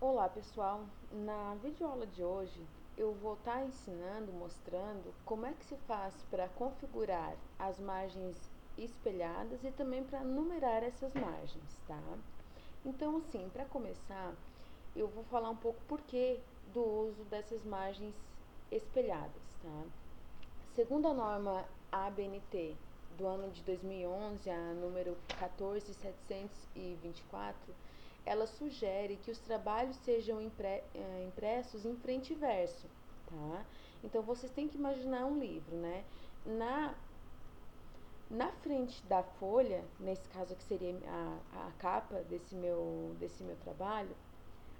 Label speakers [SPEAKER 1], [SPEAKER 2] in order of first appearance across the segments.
[SPEAKER 1] Olá pessoal, na videoaula de hoje eu vou estar ensinando, mostrando como é que se faz para configurar as margens espelhadas e também para numerar essas margens, tá? Então assim, para começar, eu vou falar um pouco porquê do uso dessas margens espelhadas, tá? Segundo a norma ABNT do ano de 2011, a número 14724, ela sugere que os trabalhos sejam impressos em frente e verso, tá? Então vocês têm que imaginar um livro, né? Na na frente da folha, nesse caso aqui seria a capa desse meu trabalho,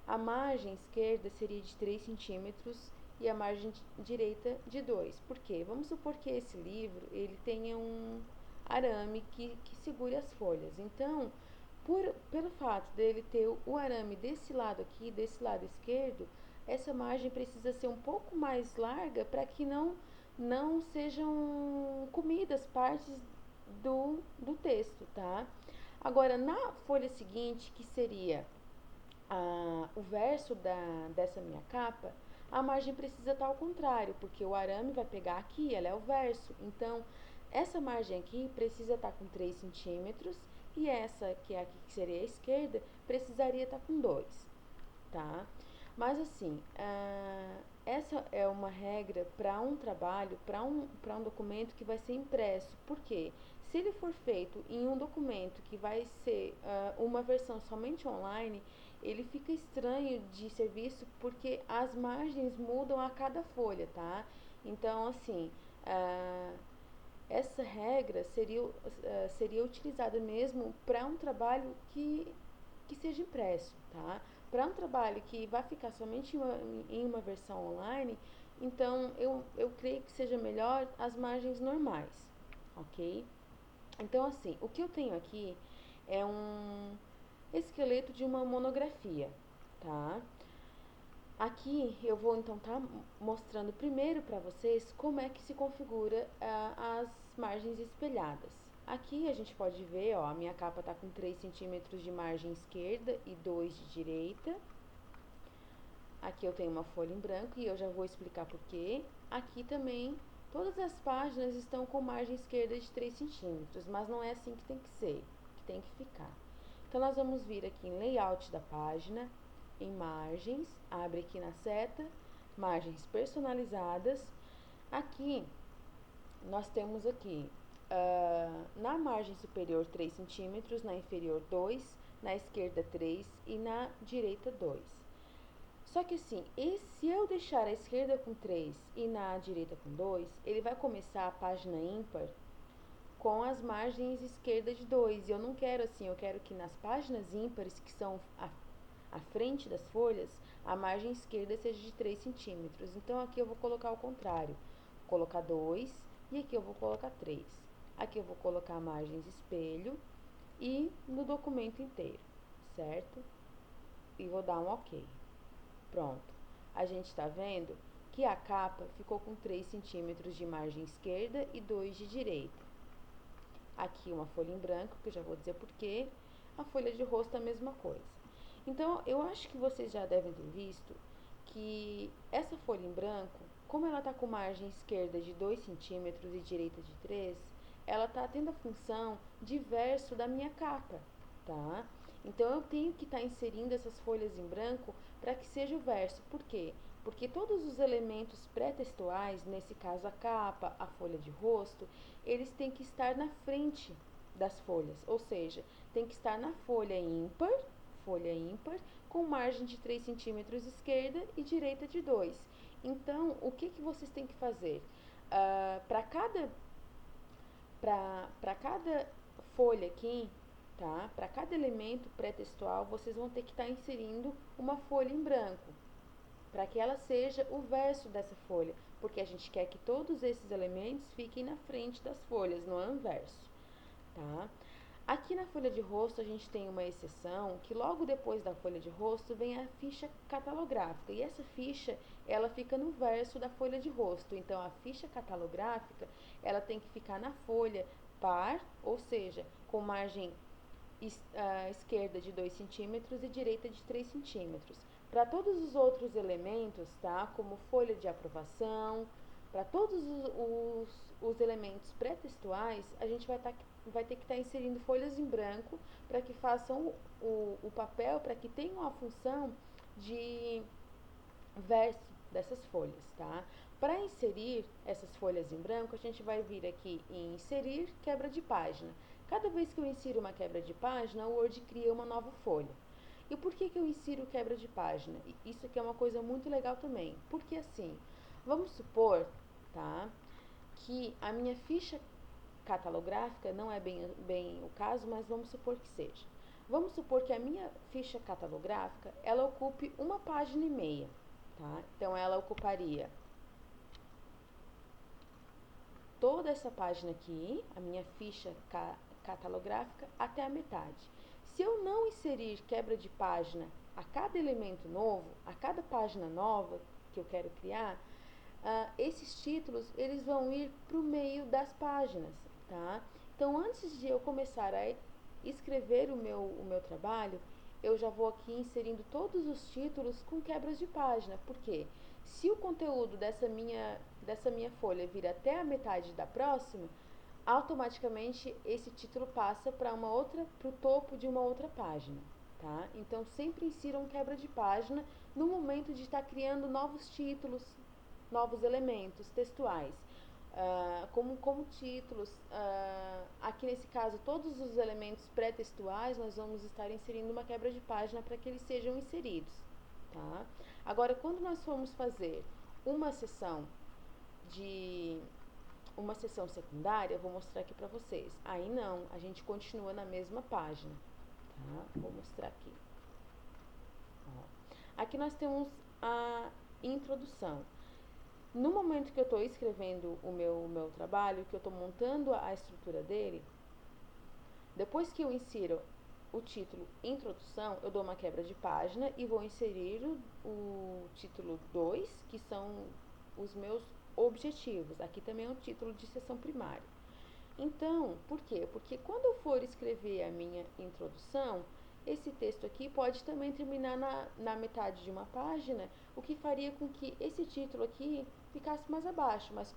[SPEAKER 1] a margem esquerda seria de 3 centímetros e a margem direita de 2. Por quê? Vamos supor que esse livro ele tenha um arame que segure as folhas. Então, pelo fato dele ter o arame desse lado aqui, desse lado esquerdo, essa margem precisa ser um pouco mais larga para que não sejam comidas partes do texto, tá? Agora, na folha seguinte, que seria o verso dessa minha capa, a margem precisa estar ao contrário, porque o arame vai pegar aqui, ela é o verso. Então, essa margem aqui precisa estar com 3 centímetros e essa, que é aqui que seria a esquerda, precisaria estar com 2, tá? Mas assim, essa é uma regra para um trabalho, para um documento que vai ser impresso. Por quê? Se ele for feito em um documento que vai ser uma versão somente online, ele fica estranho de ser visto porque as margens mudam a cada folha, tá? Então, assim, essa regra seria utilizada mesmo para um trabalho que seja impresso, tá? Para um trabalho que vai ficar somente em uma versão online, então eu creio que seja melhor as margens normais, ok? Então, assim, o que eu tenho aqui é um esqueleto de uma monografia, tá? Aqui eu vou então estar mostrando primeiro para vocês como é que se configura as margens espelhadas. Aqui a gente pode ver, ó, a minha capa está com 3 centímetros de margem esquerda e 2 de direita. Aqui eu tenho uma folha em branco e eu já vou explicar por quê. Aqui também todas as páginas estão com margem esquerda de 3 centímetros, mas não é assim que tem que ser, que tem que ficar. Então nós vamos vir aqui em layout da página, em margens, abre aqui na seta, margens personalizadas. Aqui nós temos aqui na margem superior 3 centímetros, na inferior 2, na esquerda 3 e na direita 2. Só que assim, e se eu deixar a esquerda com 3 e na direita com 2, ele vai começar a página ímpar com as margens esquerda de 2. E eu não quero assim, eu quero que nas páginas ímpares, que são a frente das folhas, a margem esquerda seja de 3 centímetros. Então aqui eu vou colocar o contrário. Vou colocar 2 e aqui eu vou colocar 3. Aqui eu vou colocar margens espelho e no documento inteiro, certo? E vou dar um OK. Pronto. A gente está vendo que a capa ficou com 3 centímetros de margem esquerda e 2 de direita. Aqui uma folha em branco, que eu já vou dizer porquê. A folha de rosto a mesma coisa. Então, eu acho que vocês já devem ter visto que essa folha em branco, como ela está com margem esquerda de 2 centímetros e direita de 3, ela está tendo a função de verso da minha capa, tá? Então, eu tenho que estar inserindo essas folhas em branco para que seja o verso. Por quê? Porque todos os elementos pré-textuais, nesse caso a capa, a folha de rosto, eles têm que estar na frente das folhas, ou seja, tem que estar na folha ímpar, com margem de 3 centímetros esquerda e direita de 2. Então, o que, que vocês têm que fazer? Para cada folha aqui, tá? Para cada elemento pré-textual, vocês vão ter que estar inserindo uma folha em branco, para que ela seja o verso dessa folha, porque a gente quer que todos esses elementos fiquem na frente das folhas, no anverso, tá? Aqui na folha de rosto a gente tem uma exceção que logo depois da folha de rosto vem a ficha catalográfica e essa ficha ela fica no verso da folha de rosto. Então a ficha catalográfica ela tem que ficar na folha par, ou seja, com margem esquerda de 2 centímetros e direita de 3 centímetros. Para todos os outros elementos, tá? Como folha de aprovação, para todos os elementos pré-textuais, a gente vai ter que estar inserindo folhas em branco para que façam o papel, para que tenham a função de verso dessas folhas, tá? Para inserir essas folhas em branco, a gente vai vir aqui em inserir quebra de página. Cada vez que eu insiro uma quebra de página, o Word cria uma nova folha. E por que eu insiro quebra de página? Isso aqui é uma coisa muito legal também. Porque assim, vamos supor, tá, que a minha ficha catalográfica, não é bem o caso, mas vamos supor que seja. Vamos supor que a minha ficha catalográfica, ela ocupe uma página e meia, tá? Então, ela ocuparia toda essa página aqui, a minha ficha catalográfica, até a metade. Se eu não inserir quebra de página a cada elemento novo, a cada página nova que eu quero criar, esses títulos eles vão ir para o meio das páginas, tá? Então, antes de eu começar a escrever o meu trabalho, eu já vou aqui inserindo todos os títulos com quebras de página. Por quê? Se o conteúdo dessa minha folha vir até a metade da próxima, automaticamente esse título passa para o topo de uma outra página, tá? Então, sempre insiram quebra de página no momento de estar criando novos títulos, novos elementos textuais. Como títulos, aqui nesse caso, todos os elementos pré-textuais, nós vamos estar inserindo uma quebra de página para que eles sejam inseridos, tá? Agora, quando nós formos fazer uma sessão uma sessão secundária, eu vou mostrar aqui para vocês. Aí não, a gente continua na mesma página, tá? Vou mostrar aqui. Ó. Aqui nós temos a introdução. No momento que eu estou escrevendo o meu trabalho, que eu estou montando a estrutura dele, depois que eu insiro o título Introdução, eu dou uma quebra de página e vou inserir o título 2, que são os meus objetivos. Aqui também é um título de sessão primária. Então, por quê? Porque quando eu for escrever a minha introdução, esse texto aqui pode também terminar na metade de uma página, o que faria com que esse título aqui ficasse mais abaixo. Mas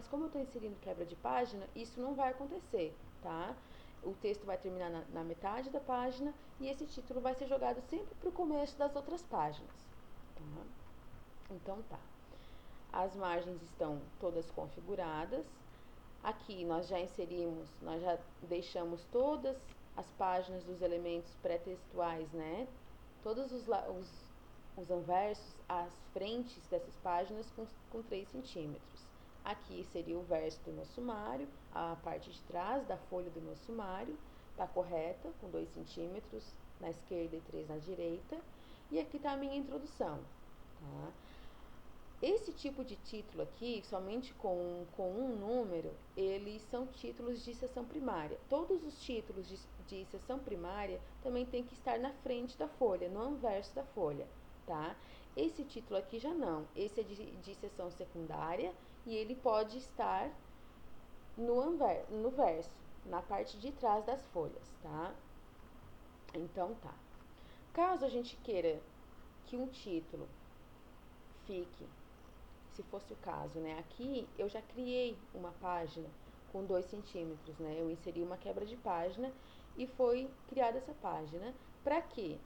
[SPEAKER 1] como eu estou inserindo quebra de página, isso não vai acontecer, tá? O texto vai terminar na metade da página e esse título vai ser jogado sempre para o começo das outras páginas, tá? Então, tá. As margens estão todas configuradas. Aqui nós já deixamos todas as páginas dos elementos pré-textuais, né? Todos os anversos, as frentes dessas páginas com 3 centímetros. Aqui seria o verso do meu sumário, a parte de trás da folha do meu sumário, está correta, com 2 centímetros na esquerda e 3 na direita. E aqui está a minha introdução, tá? Esse tipo de título aqui, somente com um número, eles são títulos de sessão primária. Todos os títulos de sessão primária também tem que estar na frente da folha, no anverso da folha, tá? Esse título aqui já não. Esse é de sessão secundária e ele pode estar no verso, na parte de trás das folhas, tá? Então, tá. Caso a gente queira que um título fique, se fosse o caso, né? Aqui eu já criei uma página com 2 centímetros, né? Eu inseri uma quebra de página e foi criada essa página. Para quê?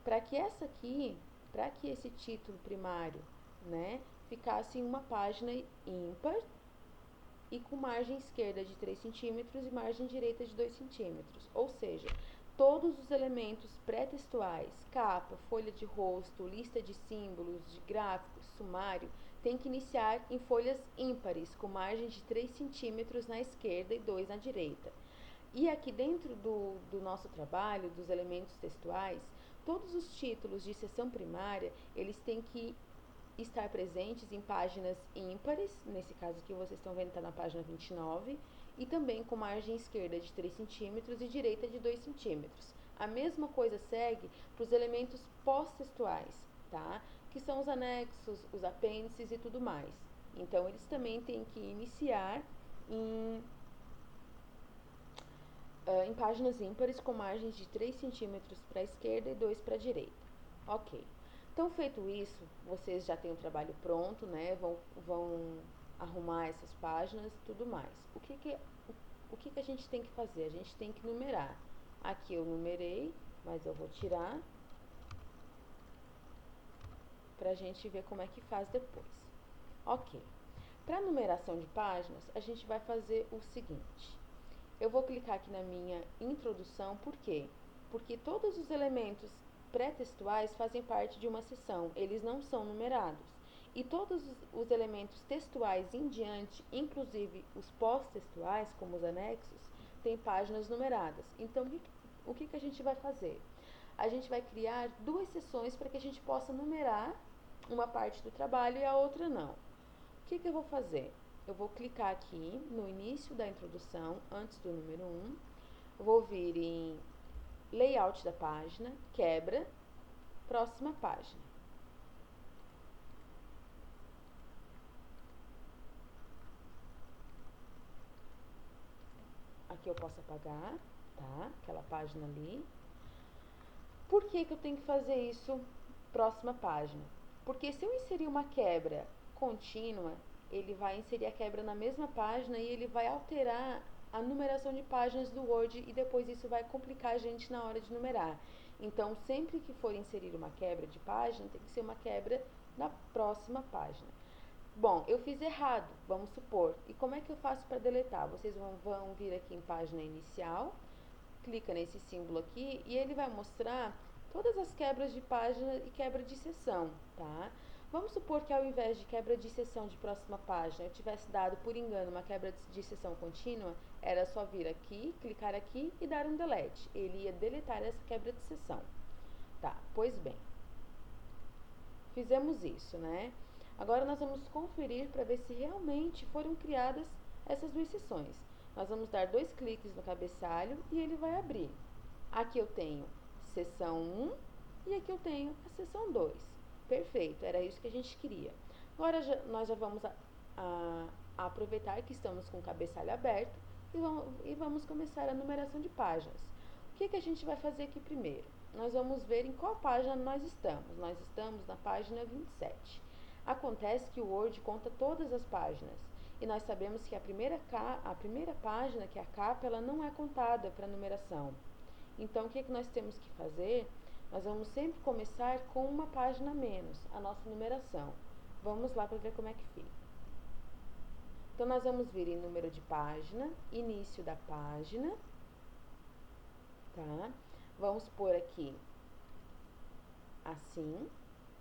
[SPEAKER 1] Para que esse título primário, né, ficasse em uma página ímpar e com margem esquerda de 3 centímetros e margem direita de 2 centímetros. Ou seja, todos os elementos pré-textuais, capa, folha de rosto, lista de símbolos, de gráficos, sumário, tem que iniciar em folhas ímpares, com margem de 3 centímetros na esquerda e 2 na direita. E aqui dentro do nosso trabalho, dos elementos textuais, todos os títulos de seção primária, eles têm que estar presentes em páginas ímpares, nesse caso aqui vocês estão vendo está na página 29, e também com margem esquerda de 3 centímetros e direita de 2 centímetros. A mesma coisa segue para os elementos pós-textuais, tá? Que são os anexos, os apêndices e tudo mais. Então, eles também têm que iniciar em páginas ímpares com margens de 3 centímetros para a esquerda e 2 para a direita. Ok. Então, feito isso, vocês já têm o trabalho pronto, né? Vão arrumar essas páginas e tudo mais. O que que a gente tem que fazer? A gente tem que numerar. Aqui eu numerei, mas eu vou tirar pra gente ver como é que faz depois. Ok. Para numeração de páginas, a gente vai fazer o seguinte. Eu vou clicar aqui na minha introdução, por quê? Porque todos os elementos pré-textuais fazem parte de uma seção, eles não são numerados. E todos os elementos textuais em diante, inclusive os pós-textuais, como os anexos, têm páginas numeradas. Então, o que a gente vai fazer? A gente vai criar duas seções para que a gente possa numerar uma parte do trabalho e a outra não. O que eu vou fazer? Eu vou clicar aqui no início da introdução, antes do número 1, vou vir em layout da página, quebra, próxima página. Aqui eu posso apagar, tá? Aquela página ali. Por que eu tenho que fazer isso próxima página? Porque se eu inserir uma quebra contínua, ele vai inserir a quebra na mesma página e ele vai alterar a numeração de páginas do Word e depois isso vai complicar a gente na hora de numerar. Então, sempre que for inserir uma quebra de página, tem que ser uma quebra na próxima página. Bom, eu fiz errado, vamos supor. E como é que eu faço para deletar? Vocês vão vir aqui em página inicial, clica nesse símbolo aqui e ele vai mostrar todas as quebras de página e quebra de seção, tá? Vamos supor que ao invés de quebra de seção de próxima página, eu tivesse dado por engano uma quebra de seção contínua, era só vir aqui, clicar aqui e dar um delete. Ele ia deletar essa quebra de seção. Tá, pois bem. Fizemos isso, né? Agora nós vamos conferir para ver se realmente foram criadas essas duas seções. Nós vamos dar 2 cliques no cabeçalho e ele vai abrir. Aqui eu tenho seção 1 e aqui eu tenho a seção 2. Perfeito, era isso que a gente queria. Agora nós já vamos aproveitar que estamos com o cabeçalho aberto e vamos começar a numeração de páginas. O que a gente vai fazer aqui primeiro? Nós vamos ver em qual página nós estamos. Nós estamos na página 27. Acontece que o Word conta todas as páginas. E nós sabemos que a primeira página, que é a capa, ela não é contada para numeração. Então, o que nós temos que fazer? Nós vamos sempre começar com uma página a menos, a nossa numeração. Vamos lá para ver como é que fica. Então, nós vamos vir em número de página, início da página, tá? Vamos pôr aqui assim.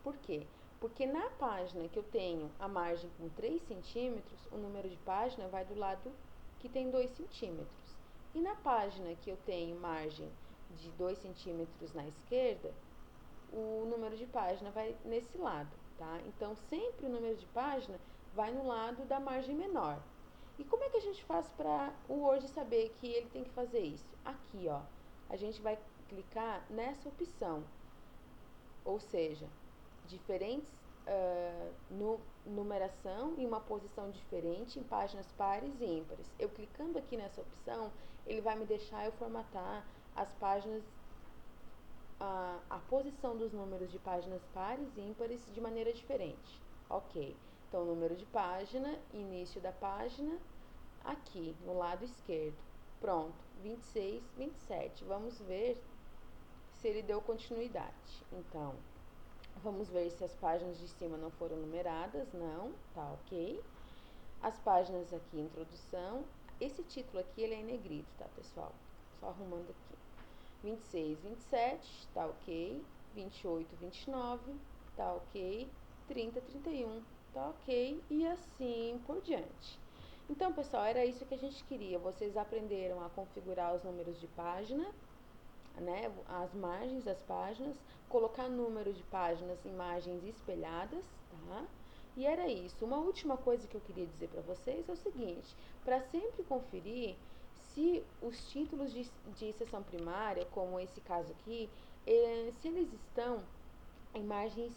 [SPEAKER 1] Por quê? Porque na página que eu tenho a margem com 3 centímetros, o número de página vai do lado que tem 2 centímetros. E na página que eu tenho margem de 2 centímetros na esquerda, o número de página vai nesse lado, tá? Então, sempre o número de página vai no lado da margem menor. E como é que a gente faz para o Word saber que ele tem que fazer isso? Aqui, ó, a gente vai clicar nessa opção, ou seja, diferentes numeração em uma posição diferente em páginas pares e ímpares. Eu clicando aqui nessa opção, ele vai me deixar eu formatar as páginas, a posição dos números de páginas pares e ímpares de maneira diferente. Ok, então número de página, início da página, aqui no lado esquerdo. Pronto, 26, 27. Vamos ver se ele deu continuidade. Então, vamos ver se as páginas de cima não foram numeradas. Não, tá ok. As páginas aqui, introdução. Esse título aqui, ele é em negrito, tá, pessoal? Só arrumando aqui. 26, 27, tá ok. 28, 29, tá ok. 30, 31, tá ok. E assim por diante. Então, pessoal, era isso que a gente queria. Vocês aprenderam a configurar os números de página, né, as margens das páginas, colocar número de páginas em margens espelhadas, tá? E era isso. Uma última coisa que eu queria dizer para vocês é o seguinte: para sempre conferir se os títulos de seção primária, como esse caso aqui, se eles estão em margens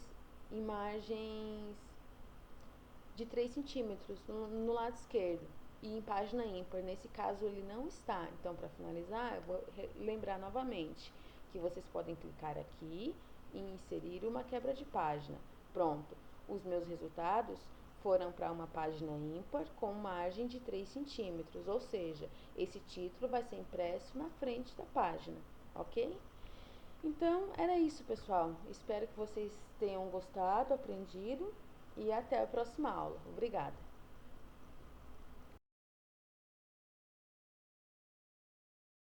[SPEAKER 1] de 3 centímetros no lado esquerdo e em página ímpar. Nesse caso ele não está. Então, para finalizar, eu vou lembrar novamente que vocês podem clicar aqui e inserir uma quebra de página. Pronto, os meus resultados foram para uma página ímpar com margem de 3 centímetros, ou seja, esse título vai ser impresso na frente da página, ok? Então, era isso, pessoal. Espero que vocês tenham gostado, aprendido e até a próxima aula. Obrigada!